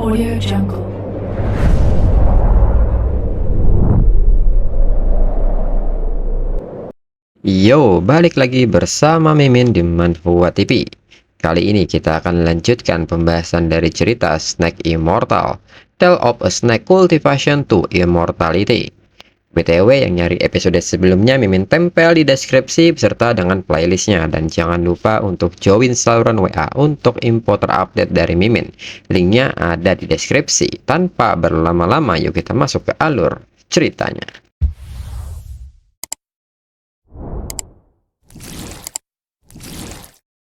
Audio Jungle. Yo, balik lagi bersama Mimin di Manhwa TV. Kali ini kita akan lanjutkan pembahasan dari cerita Snake Immortal, Tale of a Snake Cultivation to Immortality. BTW yang nyari episode sebelumnya Mimin tempel di deskripsi beserta dengan playlistnya. Dan jangan lupa untuk join saluran WA untuk info terupdate dari Mimin. Linknya ada di deskripsi. Tanpa berlama-lama yuk kita masuk ke alur ceritanya.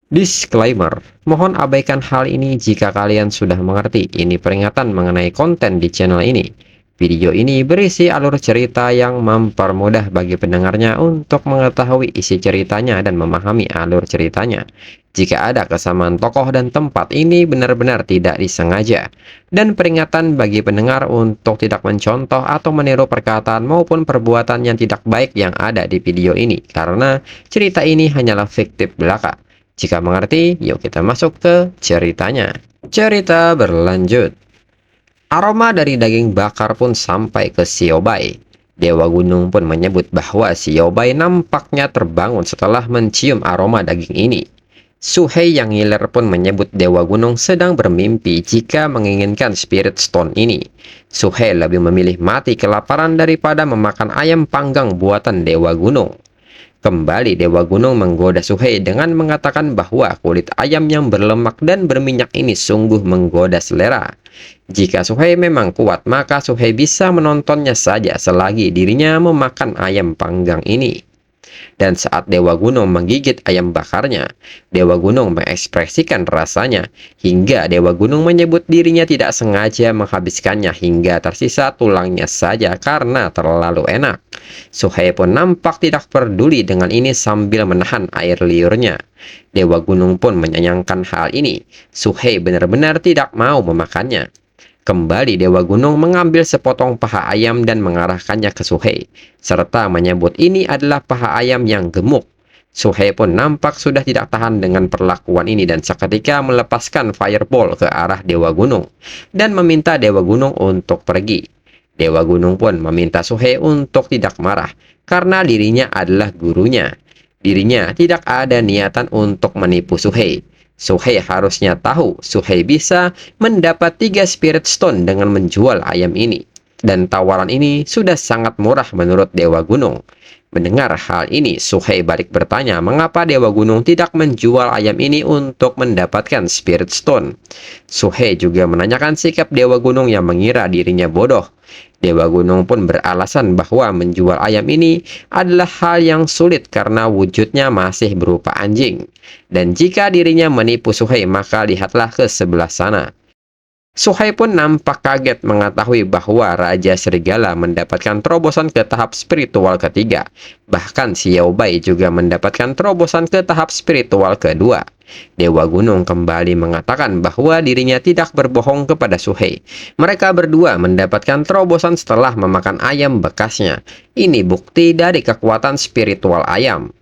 Disclaimer, mohon abaikan hal ini jika kalian sudah mengerti. Ini peringatan mengenai konten di channel ini. Video ini berisi alur cerita yang mempermudah bagi pendengarnya untuk mengetahui isi ceritanya dan memahami alur ceritanya. Jika ada kesamaan tokoh dan tempat, ini benar-benar tidak disengaja. Dan peringatan bagi pendengar untuk tidak mencontoh atau meniru perkataan maupun perbuatan yang tidak baik yang ada di video ini, karena cerita ini hanyalah fiktif belaka. Jika mengerti, yuk kita masuk ke ceritanya. Cerita berlanjut. Aroma dari daging bakar pun sampai ke Xiaobai. Dewa Gunung pun menyebut bahwa Xiaobai nampaknya terbangun setelah mencium aroma daging ini. Suhei yang ngiler pun menyebut Dewa Gunung sedang bermimpi jika menginginkan Spirit Stone ini. Suhei lebih memilih mati kelaparan daripada memakan ayam panggang buatan Dewa Gunung. Kembali Dewa Gunung menggoda Suhei dengan mengatakan bahwa kulit ayam yang berlemak dan berminyak ini sungguh menggoda selera. Jika Suhei memang kuat, maka Suhei bisa menontonnya saja selagi dirinya memakan ayam panggang ini. Dan saat Dewa Gunung menggigit ayam bakarnya, Dewa Gunung mengekspresikan rasanya, hingga Dewa Gunung menyebut dirinya tidak sengaja menghabiskannya hingga tersisa tulangnya saja karena terlalu enak. Suhei pun nampak tidak peduli dengan ini sambil menahan air liurnya. Dewa Gunung pun menyayangkan hal ini. Suhei benar-benar tidak mau memakannya. Kembali Dewa Gunung mengambil sepotong paha ayam dan mengarahkannya ke Suhei, serta menyebut ini adalah paha ayam yang gemuk. Suhei pun nampak sudah tidak tahan dengan perlakuan ini dan seketika melepaskan fireball ke arah Dewa Gunung dan meminta Dewa Gunung untuk pergi. Dewa Gunung pun meminta Suhei untuk tidak marah karena dirinya adalah gurunya. Dirinya tidak ada niatan untuk menipu Suhei. Suhei harusnya tahu Suhei bisa mendapat 3 Spirit Stone dengan menjual ayam ini. Dan tawaran ini sudah sangat murah menurut Dewa Gunung. Mendengar hal ini, Suhei balik bertanya mengapa Dewa Gunung tidak menjual ayam ini untuk mendapatkan Spirit Stone. Suhei juga menanyakan sikap Dewa Gunung yang mengira dirinya bodoh. Dewa Gunung pun beralasan bahwa menjual ayam ini adalah hal yang sulit karena wujudnya masih berupa anjing. Dan jika dirinya menipu Suhei, maka lihatlah ke sebelah sana. Suhei pun nampak kaget mengetahui bahwa Raja Serigala mendapatkan terobosan ke tahap spiritual ketiga. Bahkan Xiaobai juga mendapatkan terobosan ke tahap spiritual kedua. Dewa Gunung kembali mengatakan bahwa dirinya tidak berbohong kepada Suhei. Mereka berdua mendapatkan terobosan setelah memakan ayam bekasnya. Ini bukti dari kekuatan spiritual ayam.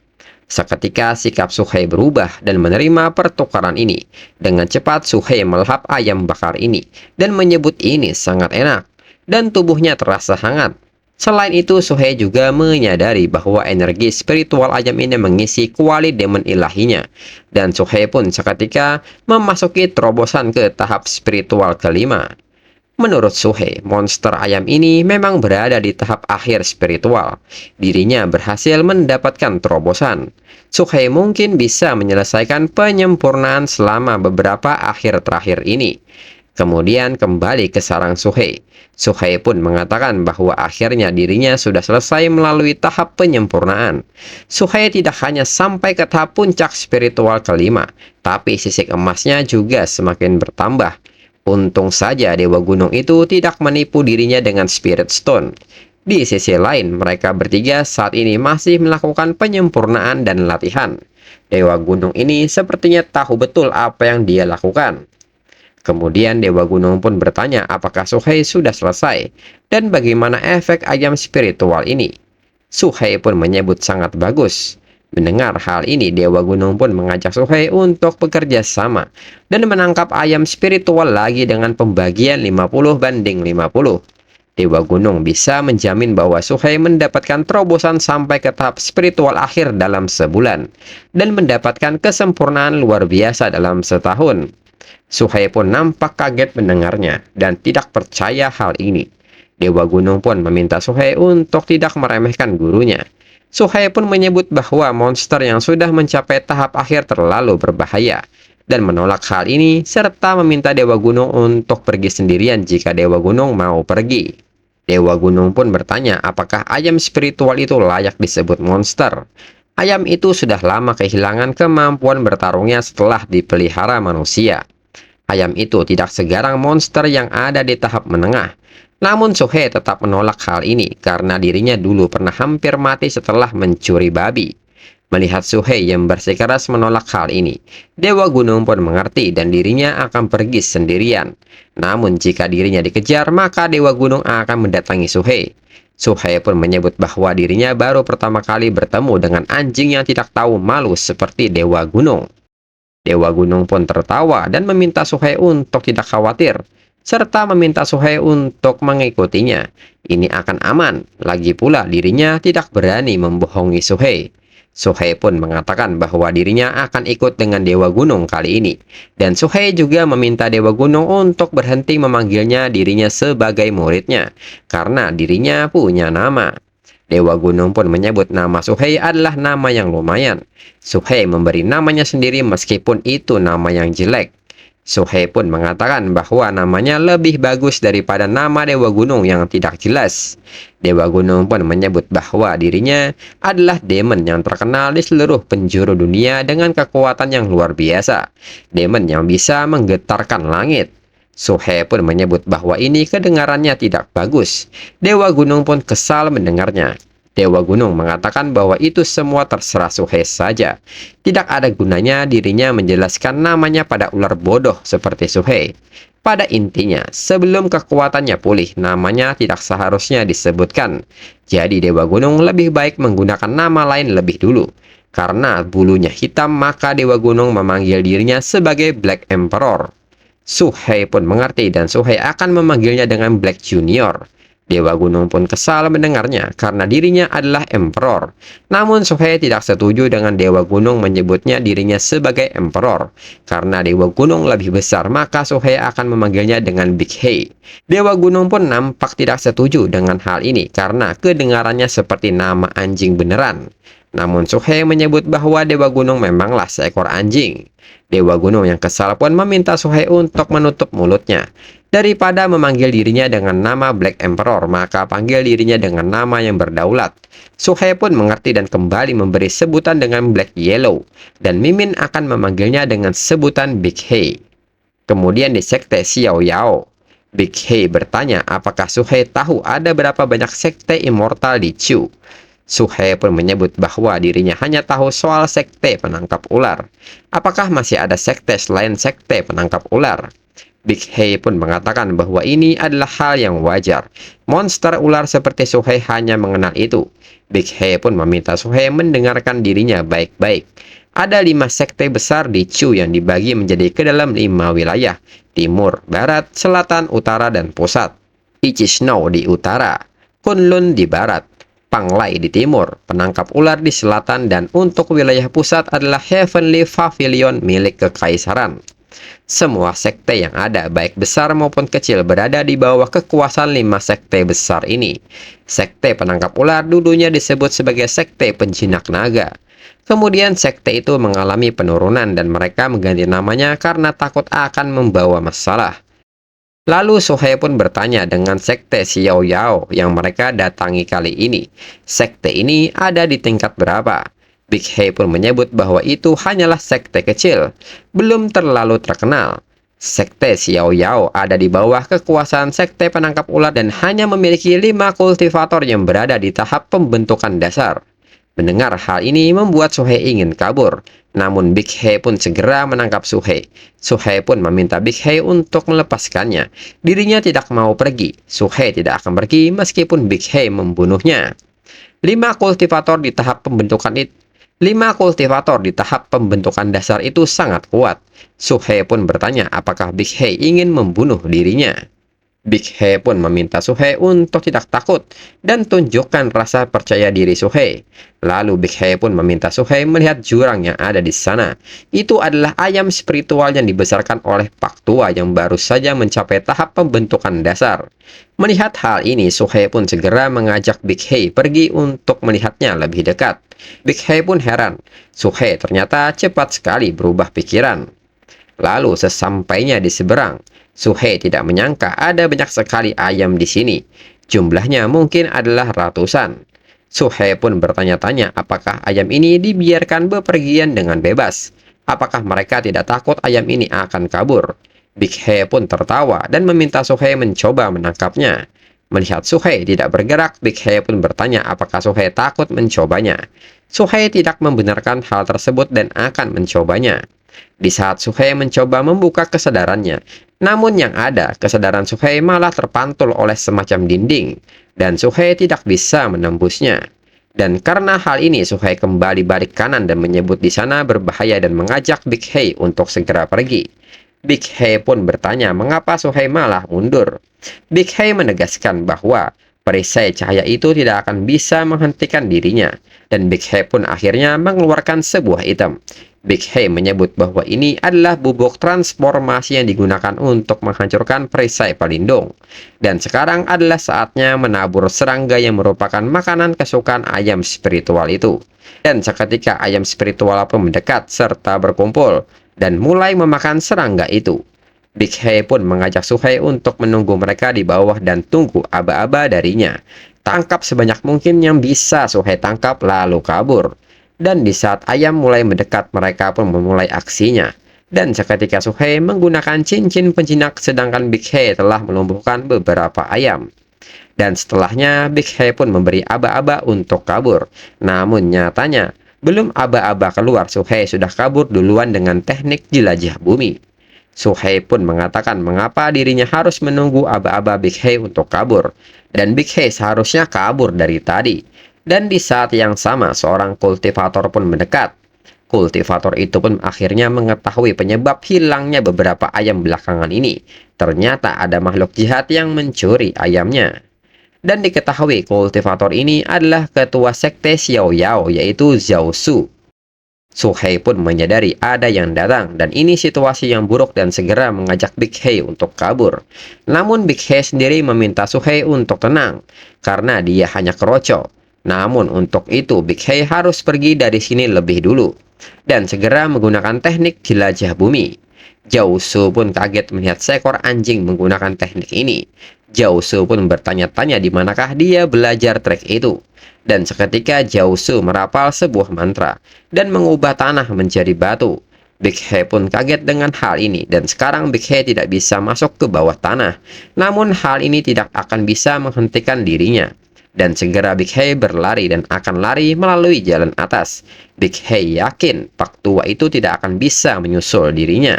Seketika sikap Suhei berubah dan menerima pertukaran ini. Dengan cepat Suhei melahap ayam bakar ini dan menyebut ini sangat enak dan tubuhnya terasa hangat. Selain itu, Suhei juga menyadari bahwa energi spiritual ayam ini mengisi kuali demon ilahinya. Dan Suhei pun seketika memasuki terobosan ke tahap spiritual kelima. Menurut Suhei, monster ayam ini memang berada di tahap akhir spiritual. Dirinya berhasil mendapatkan terobosan. Suhei mungkin bisa menyelesaikan penyempurnaan selama beberapa akhir terakhir ini. Kemudian kembali ke sarang Suhei. Suhei pun mengatakan bahwa akhirnya dirinya sudah selesai melalui tahap penyempurnaan. Suhei tidak hanya sampai ke tahap puncak spiritual kelima, tapi sisik emasnya juga semakin bertambah. Untung saja Dewa Gunung itu tidak menipu dirinya dengan Spirit Stone. Di sisi lain, mereka bertiga saat ini masih melakukan penyempurnaan dan latihan. Dewa Gunung ini sepertinya tahu betul apa yang dia lakukan. Kemudian Dewa Gunung pun bertanya apakah Suhei sudah selesai dan bagaimana efek ayam spiritual ini. Suhei pun menyebut sangat bagus. Mendengar hal ini, Dewa Gunung pun mengajak Suhei untuk bekerja sama dan menangkap ayam spiritual lagi dengan pembagian 50-50. Dewa Gunung bisa menjamin bahwa Suhei mendapatkan terobosan sampai ke tahap spiritual akhir dalam sebulan dan mendapatkan kesempurnaan luar biasa dalam setahun. Suhei pun nampak kaget mendengarnya dan tidak percaya hal ini. Dewa Gunung pun meminta Suhei untuk tidak meremehkan gurunya. Suhei pun menyebut bahwa monster yang sudah mencapai tahap akhir terlalu berbahaya dan menolak hal ini serta meminta Dewa Gunung untuk pergi sendirian jika Dewa Gunung mau pergi. Dewa Gunung pun bertanya apakah ayam spiritual itu layak disebut monster. Ayam itu sudah lama kehilangan kemampuan bertarungnya setelah dipelihara manusia. Ayam itu tidak segarang monster yang ada di tahap menengah. Namun Suhei tetap menolak hal ini karena dirinya dulu pernah hampir mati setelah mencuri babi. Melihat Suhei yang bersikeras menolak hal ini, Dewa Gunung pun mengerti dan dirinya akan pergi sendirian. Namun jika dirinya dikejar, maka Dewa Gunung akan mendatangi Suhei. Suhei pun menyebut bahwa dirinya baru pertama kali bertemu dengan anjing yang tidak tahu malu seperti Dewa Gunung. Dewa Gunung pun tertawa dan meminta Suhei untuk tidak khawatir, serta meminta Suhei untuk mengikutinya. Ini akan aman, lagi pula dirinya tidak berani membohongi Suhei. Suhei pun mengatakan bahwa dirinya akan ikut dengan Dewa Gunung kali ini. Dan Suhei juga meminta Dewa Gunung untuk berhenti memanggilnya dirinya sebagai muridnya, karena dirinya punya nama. Dewa Gunung pun menyebut nama Suhei adalah nama yang lumayan. Suhei memberi namanya sendiri meskipun itu nama yang jelek. Suhei pun mengatakan bahwa namanya lebih bagus daripada nama Dewa Gunung yang tidak jelas. Dewa Gunung pun menyebut bahwa dirinya adalah demon yang terkenal di seluruh penjuru dunia dengan kekuatan yang luar biasa. Demon yang bisa menggetarkan langit. Suhei pun menyebut bahwa ini kedengarannya tidak bagus. Dewa Gunung pun kesal mendengarnya. Dewa Gunung mengatakan bahwa itu semua terserah Suhei saja. Tidak ada gunanya dirinya menjelaskan namanya pada ular bodoh seperti Suhei. Pada intinya, sebelum kekuatannya pulih, namanya tidak seharusnya disebutkan. Jadi Dewa Gunung lebih baik menggunakan nama lain lebih dulu. Karena bulunya hitam, maka Dewa Gunung memanggil dirinya sebagai Black Emperor. Suhei pun mengerti dan Suhei akan memanggilnya dengan Black Junior. Dewa Gunung pun kesal mendengarnya karena dirinya adalah Emperor. Namun Suhei tidak setuju dengan Dewa Gunung menyebutnya dirinya sebagai Emperor. Karena Dewa Gunung lebih besar, maka Suhei akan memanggilnya dengan Big Hei. Dewa Gunung pun nampak tidak setuju dengan hal ini karena kedengarannya seperti nama anjing beneran. Namun Suhei menyebut bahwa Dewa Gunung memanglah seekor anjing. Dewa Gunung yang kesal pun meminta Suhei untuk menutup mulutnya. Daripada memanggil dirinya dengan nama Black Emperor, maka panggil dirinya dengan nama yang berdaulat. Suhei pun mengerti dan kembali memberi sebutan dengan Black Yellow, dan Mimin akan memanggilnya dengan sebutan Big Hei. Kemudian di sekte Xiao Yao, Big Hei bertanya apakah Suhei tahu ada berapa banyak sekte immortal di Chu. Suhei pun menyebut bahwa dirinya hanya tahu soal sekte penangkap ular. Apakah masih ada sekte selain sekte penangkap ular? Big Hei pun mengatakan bahwa ini adalah hal yang wajar. Monster ular seperti Suhei hanya mengenal itu. Big Hei pun meminta Suhei mendengarkan dirinya baik-baik. Ada 5 sekte besar di Chu yang dibagi menjadi ke dalam 5 wilayah. Timur, Barat, Selatan, Utara, dan Pusat. Ichisnou di utara, Kunlun di barat, Panglai di timur, penangkap ular di selatan, dan untuk wilayah pusat adalah Heavenly Pavilion milik kekaisaran. Semua sekte yang ada, baik besar maupun kecil, berada di bawah kekuasaan 5 sekte besar ini. Sekte penangkap ular dulunya disebut sebagai sekte penjinak naga. Kemudian sekte itu mengalami penurunan dan mereka mengganti namanya karena takut akan membawa masalah. Lalu Suhei pun bertanya dengan sekte Xiao Yao yang mereka datangi kali ini. Sekte ini ada di tingkat berapa? Big Hei pun menyebut bahwa itu hanyalah sekte kecil, belum terlalu terkenal. Sekte Xiao Yao ada di bawah kekuasaan sekte penangkap ular dan hanya memiliki 5 kultivator yang berada di tahap pembentukan dasar. Mendengar hal ini membuat Suhei ingin kabur. Namun Big Hei pun segera menangkap Suhei. Suhei pun meminta Big Hei untuk melepaskannya. Dirinya tidak mau pergi. Suhei tidak akan pergi meskipun Big Hei membunuhnya. 5 kultivator di tahap pembentukan itu. 5 kultivator di tahap pembentukan dasar itu sangat kuat. Suhei pun bertanya apakah Big He ingin membunuh dirinya. Big He pun meminta Suhei untuk tidak takut dan tunjukkan rasa percaya diri Suhei. Lalu Big He pun meminta Suhei melihat jurang yang ada di sana. Itu adalah ayam spiritual yang dibesarkan oleh Pak Tua yang baru saja mencapai tahap pembentukan dasar. Melihat hal ini, Suhei pun segera mengajak Big He pergi untuk melihatnya lebih dekat. Big He pun heran. Suhei ternyata cepat sekali berubah pikiran. Lalu sesampainya di seberang, Suhei tidak menyangka ada banyak sekali ayam di sini. Jumlahnya mungkin adalah ratusan. Suhei pun bertanya-tanya apakah ayam ini dibiarkan bepergian dengan bebas. Apakah mereka tidak takut ayam ini akan kabur? Big He pun tertawa dan meminta Suhei mencoba menangkapnya. Melihat Suhei tidak bergerak, Big He pun bertanya apakah Suhei takut mencobanya. Suhei tidak membenarkan hal tersebut dan akan mencobanya. Di saat Suhei mencoba membuka kesadarannya, namun yang ada, kesadaran Suhei malah terpantul oleh semacam dinding, dan Suhei tidak bisa menembusnya. Dan karena hal ini, Suhei kembali balik kanan dan menyebut di sana berbahaya dan mengajak Big He untuk segera pergi. Big He pun bertanya mengapa Suhei malah mundur. Big He menegaskan bahwa perisai cahaya itu tidak akan bisa menghentikan dirinya, dan Big He pun akhirnya mengeluarkan sebuah item. Big He menyebut bahwa ini adalah bubuk transformasi yang digunakan untuk menghancurkan perisai pelindung. Dan sekarang adalah saatnya menabur serangga yang merupakan makanan kesukaan ayam spiritual itu. Dan seketika ayam spiritual pun mendekat serta berkumpul dan mulai memakan serangga itu. Big He pun mengajak Suhei untuk menunggu mereka di bawah dan tunggu aba-aba darinya. Tangkap sebanyak mungkin yang bisa Suhei tangkap lalu kabur. Dan di saat ayam mulai mendekat, mereka pun memulai aksinya. Dan seketika Suhei menggunakan cincin penjinak sedangkan Big He telah melumpuhkan beberapa ayam. Dan setelahnya Big He pun memberi aba-aba untuk kabur. Namun nyatanya, belum aba-aba keluar, Suhei sudah kabur duluan dengan teknik jelajah bumi. Suhei pun mengatakan mengapa dirinya harus menunggu aba-aba Big He untuk kabur. Dan Big He seharusnya kabur dari tadi. Dan di saat yang sama, seorang kultivator pun mendekat. Kultivator itu pun akhirnya mengetahui penyebab hilangnya beberapa ayam belakangan ini. Ternyata ada makhluk jahat yang mencuri ayamnya. Dan diketahui kultivator ini adalah ketua sekte Xiao Yao, yaitu Zhao Su. Suhei pun menyadari ada yang datang, dan ini situasi yang buruk dan segera mengajak Big He untuk kabur. Namun Big He sendiri meminta Suhei untuk tenang, karena dia hanya keroco. Namun untuk itu Big He harus pergi dari sini lebih dulu dan segera menggunakan teknik jelajah bumi. Zhao Su pun kaget melihat seekor anjing menggunakan teknik ini. Zhao Su pun bertanya-tanya di manakah dia belajar trik itu. Dan seketika Zhao Su merapal sebuah mantra dan mengubah tanah menjadi batu. Big He pun kaget dengan hal ini dan sekarang Big He tidak bisa masuk ke bawah tanah. Namun hal ini tidak akan bisa menghentikan dirinya. Dan segera Big He berlari dan akan lari melalui jalan atas. Big He yakin Pak Tua itu tidak akan bisa menyusul dirinya.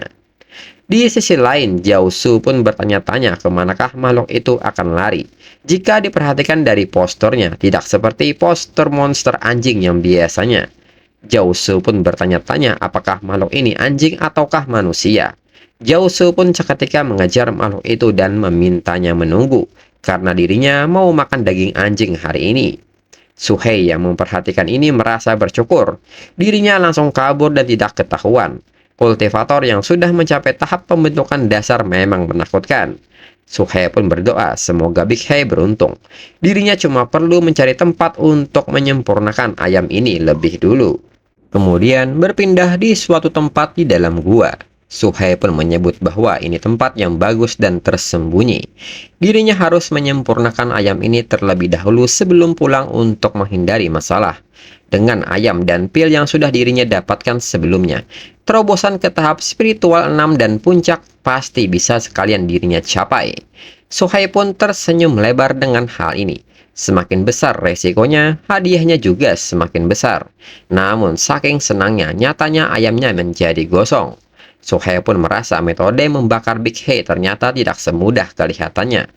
Di sisi lain, Zhao Su pun bertanya-tanya kemanakah makhluk itu akan lari. Jika diperhatikan dari posturnya, tidak seperti postur monster anjing yang biasanya. Zhao Su pun bertanya-tanya apakah makhluk ini anjing ataukah manusia. Zhao Su pun seketika mengejar makhluk itu dan memintanya menunggu, karena dirinya mau makan daging anjing hari ini. Suhei yang memperhatikan ini merasa bersyukur. Dirinya langsung kabur dan tidak ketahuan. Kultivator yang sudah mencapai tahap pembentukan dasar memang menakutkan. Suhei pun berdoa semoga Big He beruntung. Dirinya cuma perlu mencari tempat untuk menyempurnakan ayam ini lebih dulu. Kemudian berpindah di suatu tempat di dalam gua. Suhei pun menyebut bahwa ini tempat yang bagus dan tersembunyi. Dirinya harus menyempurnakan ayam ini terlebih dahulu sebelum pulang untuk menghindari masalah. Dengan ayam dan pil yang sudah dirinya dapatkan sebelumnya, terobosan ke tahap spiritual 6 dan puncak pasti bisa sekalian dirinya capai. Suhei pun tersenyum lebar dengan hal ini. Semakin besar resikonya, hadiahnya juga semakin besar. Namun saking senangnya, nyatanya ayamnya menjadi gosong. Suhei pun merasa metode membakar Big He ternyata tidak semudah kelihatannya.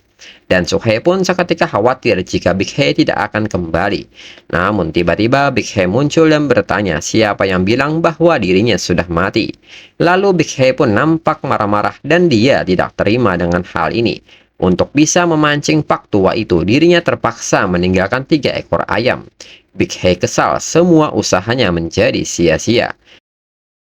Dan Suhei pun seketika khawatir jika Big He tidak akan kembali. Namun tiba-tiba Big He muncul dan bertanya siapa yang bilang bahwa dirinya sudah mati. Lalu Big He pun nampak marah-marah dan dia tidak terima dengan hal ini. Untuk bisa memancing Pak tua itu, dirinya terpaksa meninggalkan 3 ekor ayam. Big He kesal, semua usahanya menjadi sia-sia.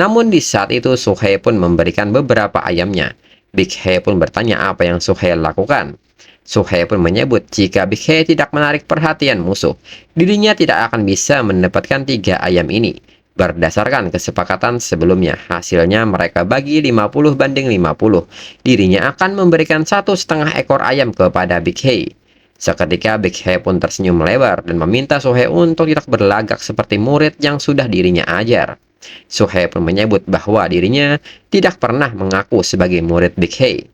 Namun di saat itu Suhei pun memberikan beberapa ayamnya. Big He pun bertanya apa yang Suhei lakukan. Suhei pun menyebut jika Big He tidak menarik perhatian musuh, dirinya tidak akan bisa mendapatkan 3 ayam ini. Berdasarkan kesepakatan sebelumnya, hasilnya mereka bagi 50-50. Dirinya akan memberikan 1,5 ekor ayam kepada Big He. Seketika Big He pun tersenyum lebar dan meminta Suhei untuk tidak berlagak seperti murid yang sudah dirinya ajar. Suhei pun menyebut bahwa dirinya tidak pernah mengaku sebagai murid Big He.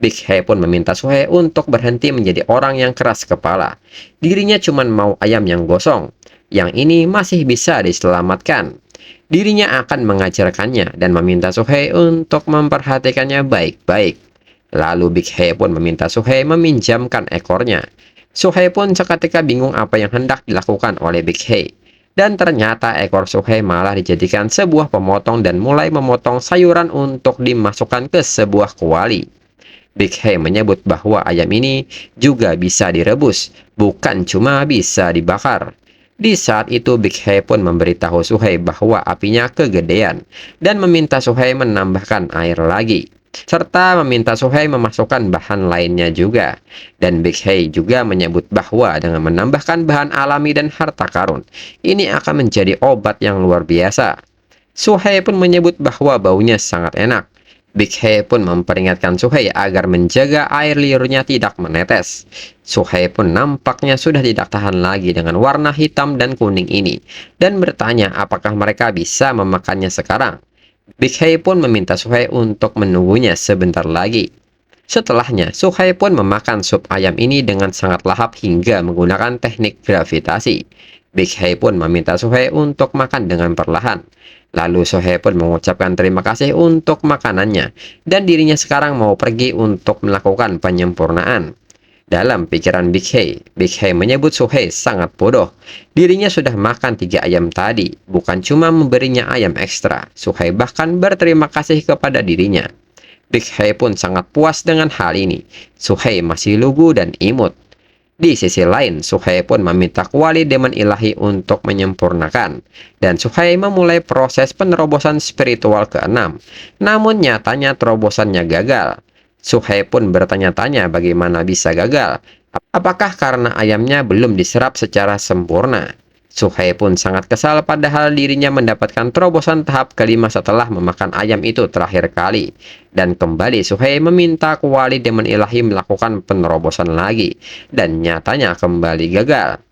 Big He pun meminta Suhei untuk berhenti menjadi orang yang keras kepala. Dirinya cuma mau ayam yang gosong. Yang ini masih bisa diselamatkan. Dirinya akan mengajarkannya dan meminta Suhei untuk memperhatikannya baik-baik. Lalu Big He pun meminta Suhei meminjamkan ekornya. Suhei pun seketika bingung apa yang hendak dilakukan oleh Big He. Dan ternyata ekor Suhei malah dijadikan sebuah pemotong dan mulai memotong sayuran untuk dimasukkan ke sebuah kuali. Big He menyebut bahwa ayam ini juga bisa direbus, bukan cuma bisa dibakar. Di saat itu Big He pun memberitahu Suhei bahwa apinya kegedean dan meminta Suhei menambahkan air lagi, serta meminta Suhei memasukkan bahan lainnya juga. Dan Big He juga menyebut bahwa dengan menambahkan bahan alami dan harta karun, ini akan menjadi obat yang luar biasa. Suhei pun menyebut bahwa baunya sangat enak. Big He pun memperingatkan Suhei agar menjaga air liurnya tidak menetes. Suhei pun nampaknya sudah tidak tahan lagi dengan warna hitam dan kuning ini, dan bertanya apakah mereka bisa memakannya sekarang. Big He pun meminta Suhei untuk menunggunya sebentar lagi. Setelahnya, Suhei pun memakan sup ayam ini dengan sangat lahap hingga menggunakan teknik gravitasi. Big He pun meminta Suhei untuk makan dengan perlahan. Lalu Suhei pun mengucapkan terima kasih untuk makanannya, dan dirinya sekarang mau pergi untuk melakukan penyempurnaan. Dalam pikiran Big He menyebut Suhei sangat bodoh. Dirinya sudah makan 3 ayam tadi, bukan cuma memberinya ayam ekstra. Suhei bahkan berterima kasih kepada dirinya. Big He pun sangat puas dengan hal ini. Suhei masih lugu dan imut. Di sisi lain, Suhei pun meminta kuali Demon Ilahi untuk menyempurnakan, dan Suhei memulai proses penerobosan spiritual ke-6. Namun nyatanya terobosannya gagal. Suhei pun bertanya-tanya bagaimana bisa gagal. Apakah karena ayamnya belum diserap secara sempurna? Suhei pun sangat kesal padahal dirinya mendapatkan terobosan tahap kelima setelah memakan ayam itu terakhir kali. Dan kembali Suhei meminta kuali Demon Ilahi melakukan penerobosan lagi, dan nyatanya kembali gagal.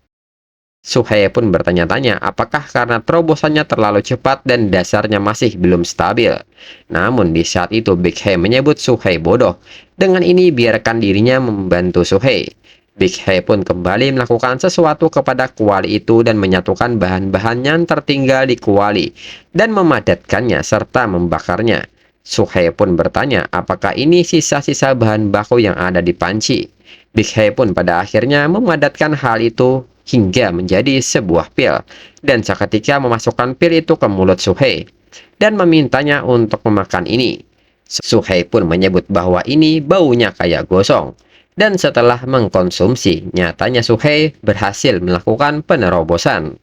Suhei pun bertanya-tanya apakah karena terobosannya terlalu cepat dan dasarnya masih belum stabil. Namun di saat itu Big He menyebut Suhei bodoh. Dengan ini biarkan dirinya membantu Suhei. Big He pun kembali melakukan sesuatu kepada kuali itu dan menyatukan bahan-bahan yang tertinggal di kuali dan memadatkannya serta membakarnya. Suhei pun bertanya apakah ini sisa-sisa bahan baku yang ada di panci. Big He pun pada akhirnya memadatkan hal itu hingga menjadi sebuah pil, dan seketika memasukkan pil itu ke mulut Suhei dan memintanya untuk memakan ini. Suhei pun menyebut bahwa ini baunya kayak gosong. Dan setelah mengkonsumsi, nyatanya Suhei berhasil melakukan penerobosan.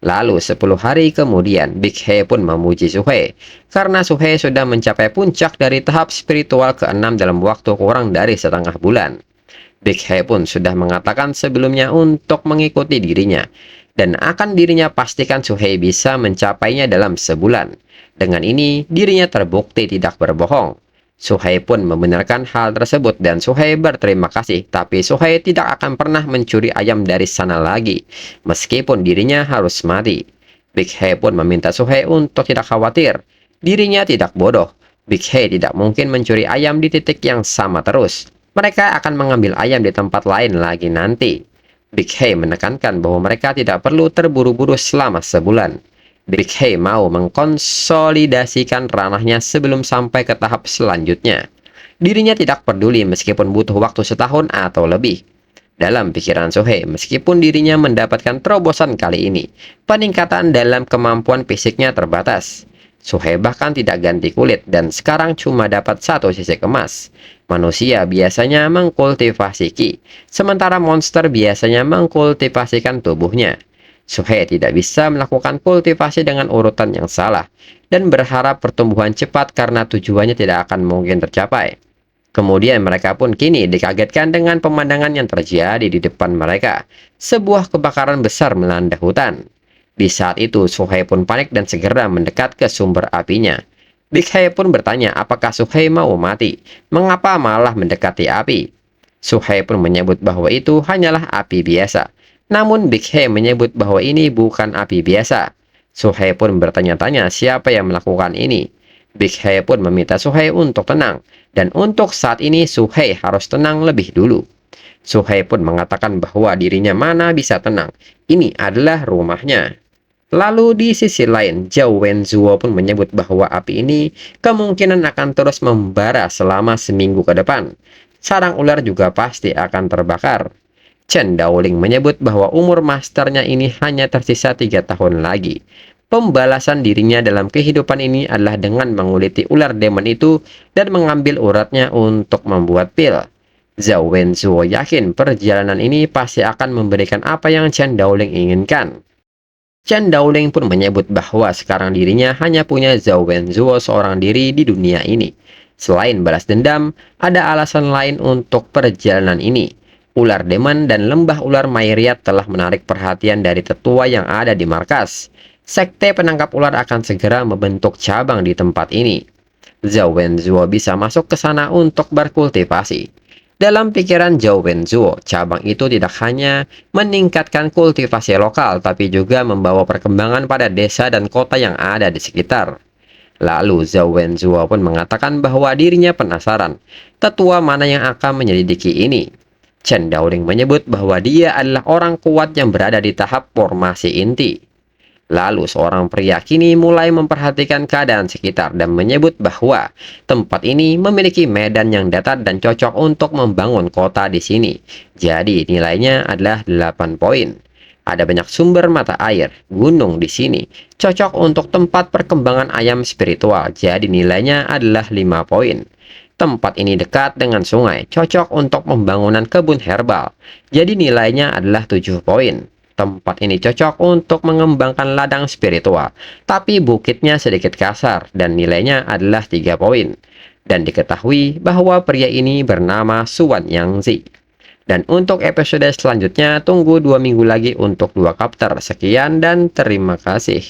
Lalu 10 hari kemudian, Big He pun memuji Suhei, karena Suhei sudah mencapai puncak dari tahap spiritual ke-6 dalam waktu kurang dari setengah bulan. Big He pun sudah mengatakan sebelumnya untuk mengikuti dirinya, dan akan dirinya pastikan Suhei bisa mencapainya dalam sebulan. Dengan ini, dirinya terbukti tidak berbohong. Suhei pun membenarkan hal tersebut dan Suhei berterima kasih, tapi Suhei tidak akan pernah mencuri ayam dari sana lagi, meskipun dirinya harus mati. Big He pun meminta Suhei untuk tidak khawatir. Dirinya tidak bodoh. Big He tidak mungkin mencuri ayam di titik yang sama terus. Mereka akan mengambil ayam di tempat lain lagi nanti. Big He menekankan bahwa mereka tidak perlu terburu-buru selama sebulan. Big He mau mengkonsolidasikan ranahnya sebelum sampai ke tahap selanjutnya. Dirinya tidak peduli meskipun butuh waktu setahun atau lebih. Dalam pikiran Sohei, meskipun dirinya mendapatkan terobosan kali ini, peningkatan dalam kemampuan fisiknya terbatas. Sohei bahkan tidak ganti kulit dan sekarang cuma dapat satu sisik emas. Manusia biasanya mengkultivasi ki, sementara monster biasanya mengkultivasikan tubuhnya. Sohei tidak bisa melakukan kultivasi dengan urutan yang salah dan berharap pertumbuhan cepat karena tujuannya tidak akan mungkin tercapai. Kemudian mereka pun kini dikagetkan dengan pemandangan yang terjadi di depan mereka. Sebuah kebakaran besar melanda hutan. Di saat itu, Suhei pun panik dan segera mendekat ke sumber apinya. Big Hei pun bertanya apakah Suhei mau mati. Mengapa malah mendekati api? Suhei pun menyebut bahwa itu hanyalah api biasa. Namun Big Hei menyebut bahwa ini bukan api biasa. Suhei pun bertanya-tanya siapa yang melakukan ini. Big Hei pun meminta Suhei untuk tenang. Dan untuk saat ini Suhei harus tenang lebih dulu. Suhei pun mengatakan bahwa dirinya mana bisa tenang. Ini adalah rumahnya. Lalu di sisi lain, Zhao Wenzuo pun menyebut bahwa api ini kemungkinan akan terus membara selama seminggu ke depan. Sarang ular juga pasti akan terbakar. Chen Daoling menyebut bahwa umur masternya ini hanya tersisa 3 tahun lagi. Pembalasan dirinya dalam kehidupan ini adalah dengan menguliti ular demon itu dan mengambil uratnya untuk membuat pil. Zhao Wenzuo yakin perjalanan ini pasti akan memberikan apa yang Chen Daoling inginkan. Chen Daoling pun menyebut bahwa sekarang dirinya hanya punya Zhao Wenzuo seorang diri di dunia ini. Selain balas dendam, ada alasan lain untuk perjalanan ini. Ular demon dan lembah ular Mairiat telah menarik perhatian dari tetua yang ada di markas. Sekte penangkap ular akan segera membentuk cabang di tempat ini. Zhao Wenzuo bisa masuk ke sana untuk berkultivasi. Dalam pikiran Zhao Wenzuo, cabang itu tidak hanya meningkatkan kultivasi lokal, tapi juga membawa perkembangan pada desa dan kota yang ada di sekitar. Lalu Zhao Wenzuo pun mengatakan bahwa dirinya penasaran, tetua mana yang akan menyelidiki ini. Chen Daoling menyebut bahwa dia adalah orang kuat yang berada di tahap formasi inti. Lalu seorang pria kini mulai memperhatikan keadaan sekitar dan menyebut bahwa tempat ini memiliki medan yang datar dan cocok untuk membangun kota di sini. Jadi nilainya adalah 8 poin. Ada banyak sumber mata air, gunung di sini. Cocok untuk tempat perkembangan ayam spiritual. Jadi nilainya adalah 5 poin. Tempat ini dekat dengan sungai, cocok untuk pembangunan kebun herbal. Jadi nilainya adalah 7 poin. Tempat ini cocok untuk mengembangkan ladang spiritual, tapi bukitnya sedikit kasar dan nilainya adalah 3 poin. Dan diketahui bahwa pria ini bernama Suan Yangzi. Dan untuk episode selanjutnya, tunggu 2 minggu lagi untuk 2 chapter. Sekian dan terima kasih.